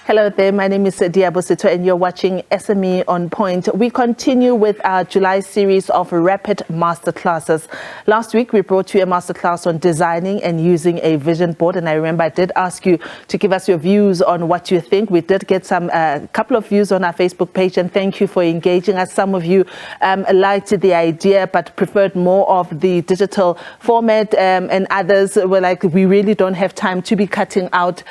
Hello there, my name is Liabo Setho and you're watching SME on Point. We continue with our July series of rapid masterclasses. Last week we brought you a masterclass on designing and using a vision board, and I remember I did ask you to give us your views on what you think. We did get some couple of views on our Facebook page, and thank you for engaging us. Some of you liked the idea but preferred more of the digital format, and others were like, we really don't have time to be cutting out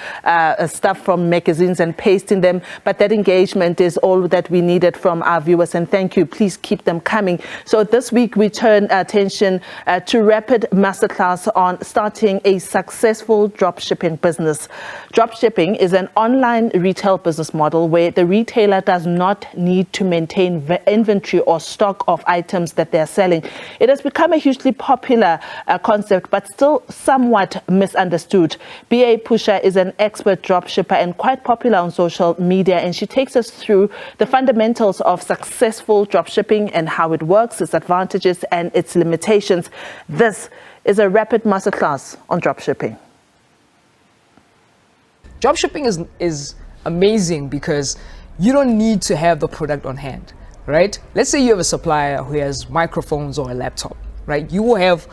stuff from magazines and pasting them, but that engagement is all that we needed from our viewers, and thank you. Please keep them coming. So this week we turn attention to rapid masterclass on starting a successful dropshipping business. Dropshipping is an online retail business model where the retailer does not need to maintain inventory or stock of items that they're selling. It has become a hugely popular concept, but still somewhat misunderstood. BA Pusha is an expert dropshipper and quite popular on social media, and she takes us through the fundamentals of successful dropshipping and how it works, its advantages and its limitations. This is a rapid masterclass on dropshipping. Dropshipping is amazing because you don't need to have the product on hand, right? Let's say you have a supplier who has microphones or a laptop, right? You will have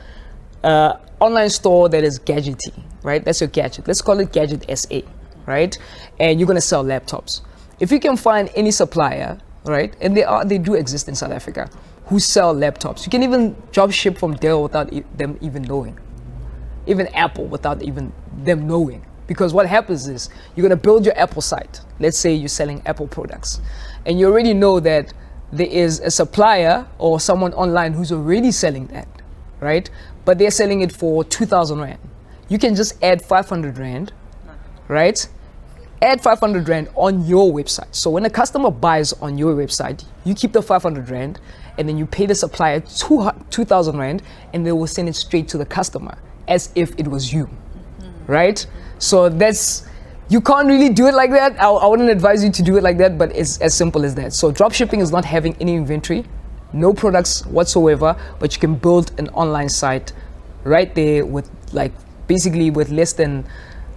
an online store that is gadgety, right? That's your gadget. Let's call it Gadget SA, right? And you're going to sell laptops. If you can find any supplier, right, and they do exist in South Africa, who sell laptops, you can even drop ship from Dell without them even knowing, even Apple without even them knowing. Because what happens is you're going to build your Apple site. Let's say you're selling Apple products, and you already know that there is a supplier or someone online who's already selling that, right? But they're selling it for 2,000 Rand. You can just add 500 Rand, right? Add 500 Rand on your website. So when a customer buys on your website, you keep the 500 Rand and then you pay the supplier 2,000 Rand, and they will send it straight to the customer as if it was you, right? So you can't really do it like that. I wouldn't advise you to do it like that, but it's as simple as that. So dropshipping is not having any inventory, no products whatsoever, but you can build an online site right there with basically with less than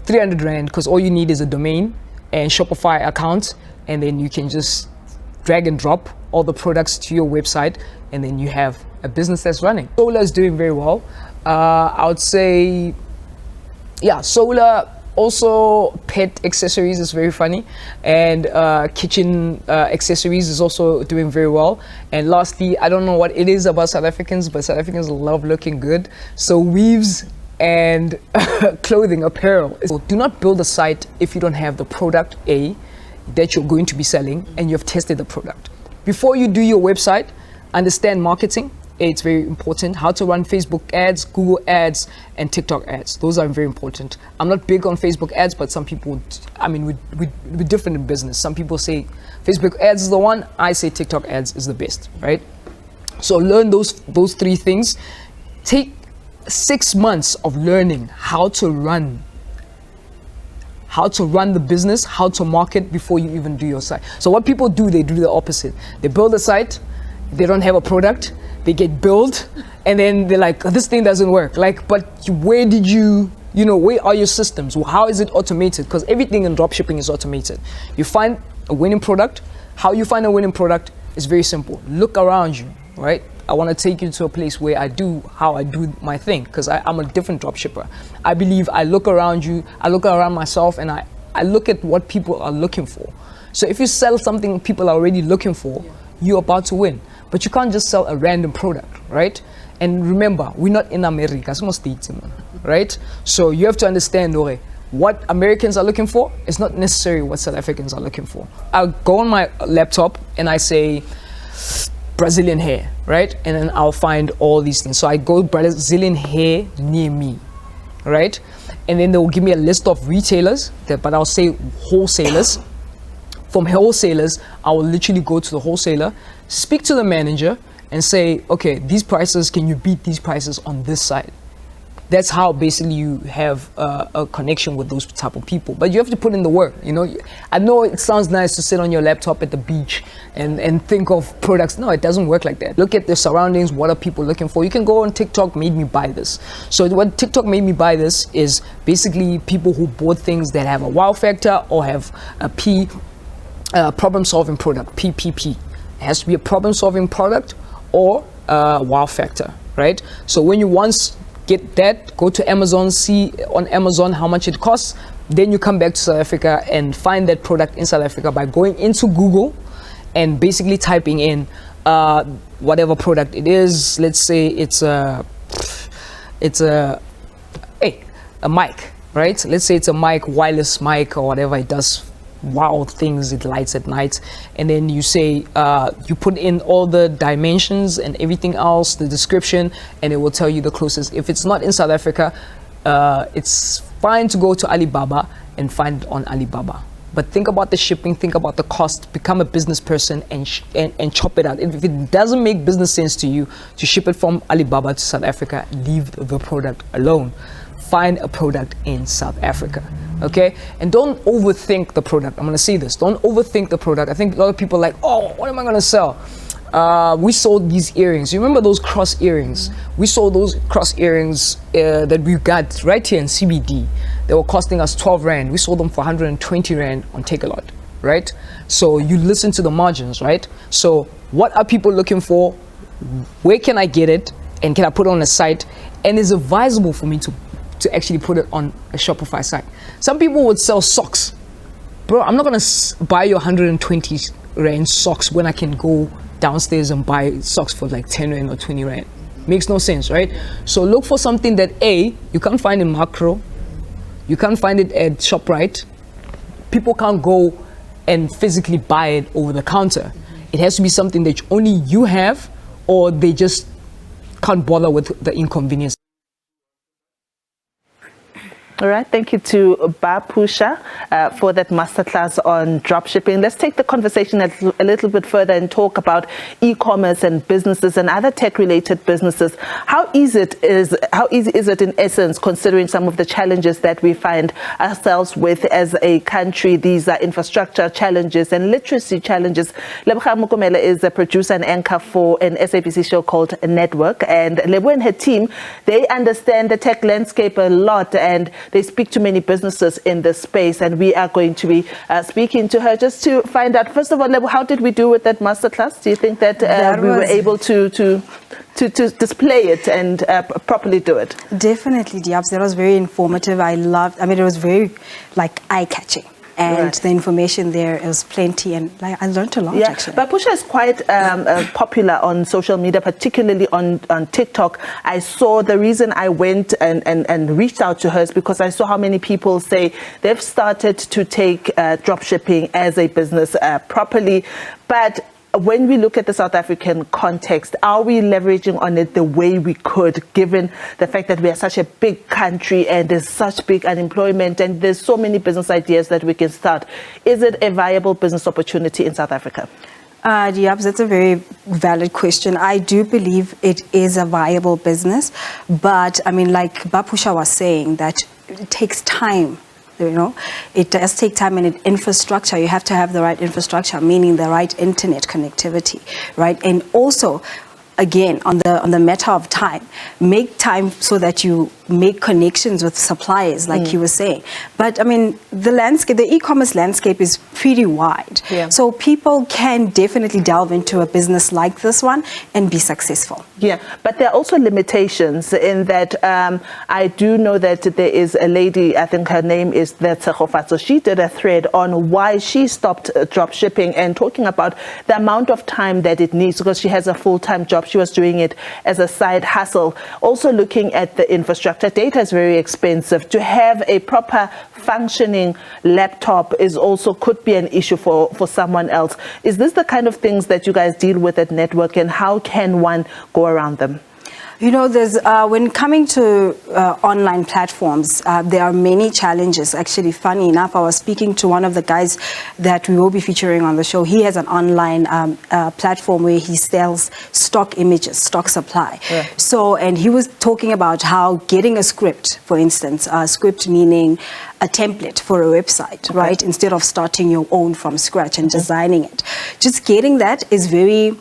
300 Rand, because all you need is a domain and Shopify account, and then you can just drag and drop all the products to your website, and then you have a business that's running. Solar is doing very well. I would say, yeah, solar. Also, pet accessories is very funny, and kitchen accessories is also doing very well. And lastly, I don't know what it is about South Africans, but South Africans love looking good. So weaves and clothing, apparel. So do not build a site if you don't have the product that you're going to be selling and you've tested the product. Before you do your website, understand marketing. It's very important. How to run Facebook ads, Google ads, and TikTok ads. Those are very important. I'm not big on Facebook ads, but some people, we're different in business. Some people say Facebook ads is the one. I say TikTok ads is the best, right? So learn those three things. Take 6 months of learning how to run the business, how to market before you even do your site. So what people do, they do the opposite. They build a site, they don't have a product, they get billed, and then they're like, this thing doesn't work. But where did where are your systems? How is it automated? Because everything in dropshipping is automated. You find a winning product. How you find a winning product is very simple. Look around you, right? I want to take you to a place where I do my thing, because I'm a different dropshipper. I believe I look around you, I look around myself, and I look at what people are looking for. So if you sell something people are already looking for, you're about to win. But you can't just sell a random product, right? And remember, we're not in America, it's not States, right? So you have to understand, what Americans are looking for is not necessarily what South Africans are looking for. I'll go on my laptop and I say Brazilian hair, right? And then I'll find all these things. So I go Brazilian hair near me, right? And then they will give me a list of retailers, but I'll say wholesalers. From wholesalers, I will literally go to the wholesaler, speak to the manager, and say, okay, these prices, can you beat these prices on this side? that's how basically you have a connection with those type of people. But you have to put in the work, you know. I know it sounds nice to sit on your laptop at the beach and think of products. No, it doesn't work like that. Look at the surroundings. What are people looking for? You can go on TikTok, made me buy this. So what TikTok made me buy this is basically people who bought things that have a wow factor or have a problem solving product, PPP. It has to be a problem solving product or wow factor, right? So when you once get that, go to Amazon, see on Amazon how much it costs, then you come back to South Africa and find that product in South Africa by going into Google and basically typing in whatever product it is. Let's say it's a mic, right? Let's say it's a mic, wireless mic or whatever. It does wow things, it lights at night, and then you say you put in all the dimensions and everything else, the description, and it will tell you the closest. If it's not in South Africa, it's fine to go to Alibaba and find it on Alibaba. But think about the shipping, think about the cost, become a business person and chop it out. If it doesn't make business sense to you to ship it from Alibaba to South Africa, leave the product alone. Find a product in South Africa, okay? And don't overthink the product. I'm gonna say this, don't overthink the product. I think a lot of people are like, oh, what am I gonna sell? We sold these earrings. You remember those cross earrings? We sold those cross earrings that we got right here in CBD. They were costing us 12 Rand. We sold them for 120 Rand on Takealot, right? So you listen to the margins, right? So what are people looking for? Where can I get it? And can I put it on a site? And is it advisable for me to actually put it on a Shopify site? Some people would sell socks. Bro, I'm not gonna buy your 120 Rand socks when I can go downstairs and buy socks for like 10 Rand or 20 Rand. Makes no sense, right? So look for something that you can't find in Macro, you can't find it at ShopRite. People can't go and physically buy it over the counter. It has to be something that only you have, or they just can't bother with the inconvenience. All right, thank you to Pusha for that masterclass on dropshipping. Let's take the conversation a little bit further and talk about e-commerce and businesses and other tech-related businesses. How easy is it in essence, considering some of the challenges that we find ourselves with as a country? These are infrastructure challenges and literacy challenges. Lebogang Mokomele is a producer and anchor for an SABC show called Network, and Lebo and her team, they understand the tech landscape a lot, and they speak to many businesses in this space, and we are going to be speaking to her just to find out, first of all, Lebo, how did we do with that masterclass? Do you think that we were able to display it and properly do it? Definitely, Diabs. That was very informative. I mean, it was very eye-catching. And the information there is plenty, and I learned a lot, actually. But Pusha is quite popular on social media, particularly on TikTok. I saw the reason I went and reached out to her is because I saw how many people say they've started to take dropshipping as a business properly. But when we look at the South African context, are we leveraging on it the way we could, given the fact that we are such a big country and there's such big unemployment and there's so many business ideas that we can start? Is it a viable business opportunity in South Africa? Diabs, that's a very valid question. I do believe it is a viable business, but I mean, like Pusha was saying, that it takes time. You know, it does take time and infrastructure. You have to have the right infrastructure, meaning the right internet connectivity, right? And also, again, on the matter of time, make time so that you make connections with suppliers, like you were saying. But I mean, the e-commerce landscape is pretty wide. Yeah. So people can definitely delve into a business like this one and be successful. Yeah, but there are also limitations in that I do know that there is a lady, I think her name is Tshegofatso. She did a thread on why she stopped drop shipping and talking about the amount of time that it needs, because she has a full-time job. She was doing it as a side hustle. Also looking at the infrastructure, data is very expensive. To have a proper functioning laptop could be an issue for someone else. Is this the kind of things that you guys deal with at Network, and how can one go around them? You know, there's when coming to online platforms, there are many challenges. Actually, funny enough, I was speaking to one of the guys that we will be featuring on the show. He has an online platform where he sells stock images, stock supply. Yeah. So, and he was talking about how getting a script, for instance, a script meaning a template for a website, Okay. right? Instead of starting your own from scratch and designing it. Just getting that is very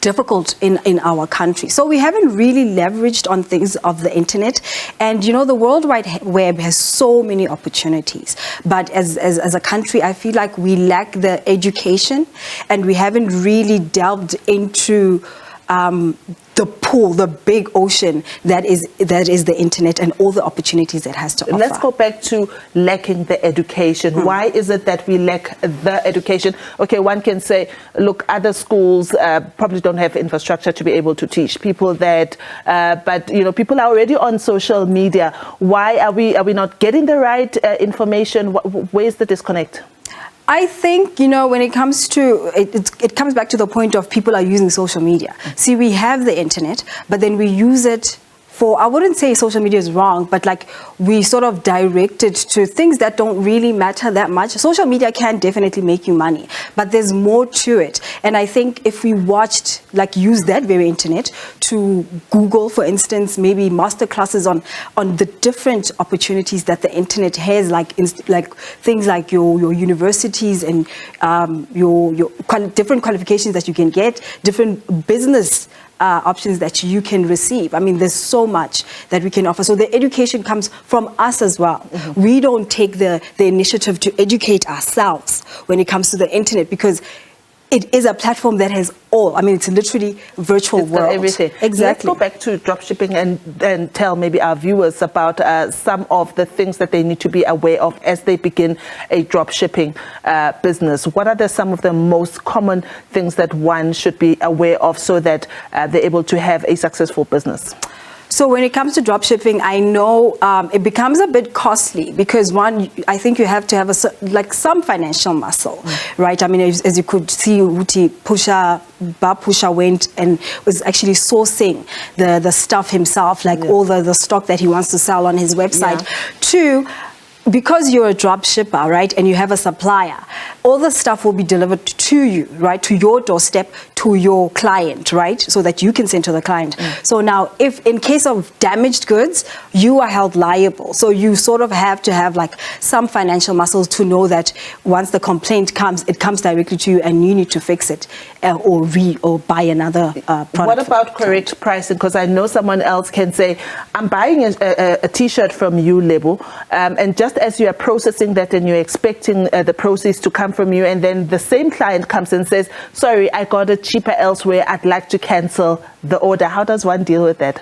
difficult in our country. So we haven't really leveraged on things of the internet. And you know, the World Wide Web has so many opportunities. But as a country, I feel like we lack the education and we haven't really delved into the pool, the big ocean that is the internet and all the opportunities it has to offer. Let's go back to lacking the education. Why is it that we lack the education? Okay, one can say, look, other schools probably don't have infrastructure to be able to teach people that, but you know, people are already on social media. Why are we not getting the right information? Where is the disconnect? I think, you know, when it comes to, it comes back to the point of people are using social media. See, we have the internet, but then we use it for, I wouldn't say social media is wrong, but like we sort of direct it to things that don't really matter that much. Social media can definitely make you money, but there's more to it. And I think if we watched, like use that very internet to Google, for instance, maybe masterclasses on the different opportunities that the internet has, like things like your universities and your different qualifications that you can get, different business options that you can receive. I mean, there's so much that we can offer. So the education comes from us as well. We don't take the initiative to educate ourselves when it comes to the internet, because it is a platform that has all. I mean, it's literally virtual world. Everything. Exactly. Let's go back to dropshipping and tell maybe our viewers about some of the things that they need to be aware of as they begin a dropshipping business. What are some of the most common things that one should be aware of so that they're able to have a successful business? So when it comes to dropshipping, I know it becomes a bit costly because one, I think you have to have some financial muscle, right? I mean, as you could see, Pusha went and was actually sourcing the stuff himself, like all the stock that he wants to sell on his website. Yeah. Two, because you're a drop shipper, right, and you have a supplier, all the stuff will be delivered to you, right, to your doorstep, to your client, right, so that you can send to the client. So now, if in case of damaged goods, you are held liable. So you sort of have to have like some financial muscles to know that once the complaint comes, it comes directly to you and you need to fix it or buy another product. What about correct pricing? Because I know someone else can say, I'm buying a t-shirt from you, Lebo, and just as you are processing that and you're expecting the proceeds to come from you, and then the same client comes and says, sorry, I got it cheaper elsewhere, I'd like to cancel the order. How does one deal with that?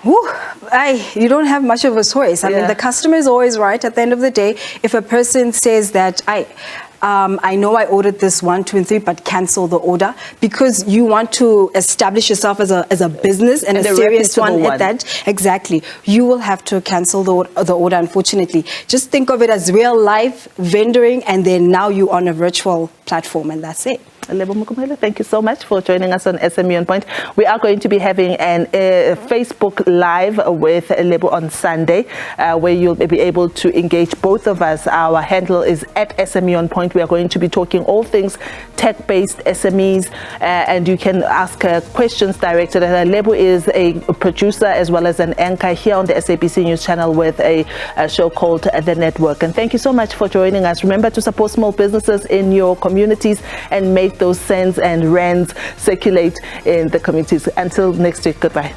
You don't have much of a choice. I mean, the customer is always right at the end of the day. If a person says that I know I ordered this 1, 2, and 3, but cancel the order, because you want to establish yourself as a business and a serious one at that. Exactly. You will have to cancel the order, unfortunately. Just think of it as real life vendoring, and then now you're on a virtual platform, and that's it. Lebo Mokomele, thank you so much for joining us on SME on Point. We are going to be having a Facebook Live with Lebo on Sunday, where you'll be able to engage both of us. Our handle is at SME on Point. We are going to be talking all things tech-based SMEs, and you can ask questions directed. Lebo is a producer as well as an anchor here on the SABC News channel with a show called The Network. And thank you so much for joining us. Remember to support small businesses in your communities and make those cents and rands circulate in the communities. Until next week, goodbye.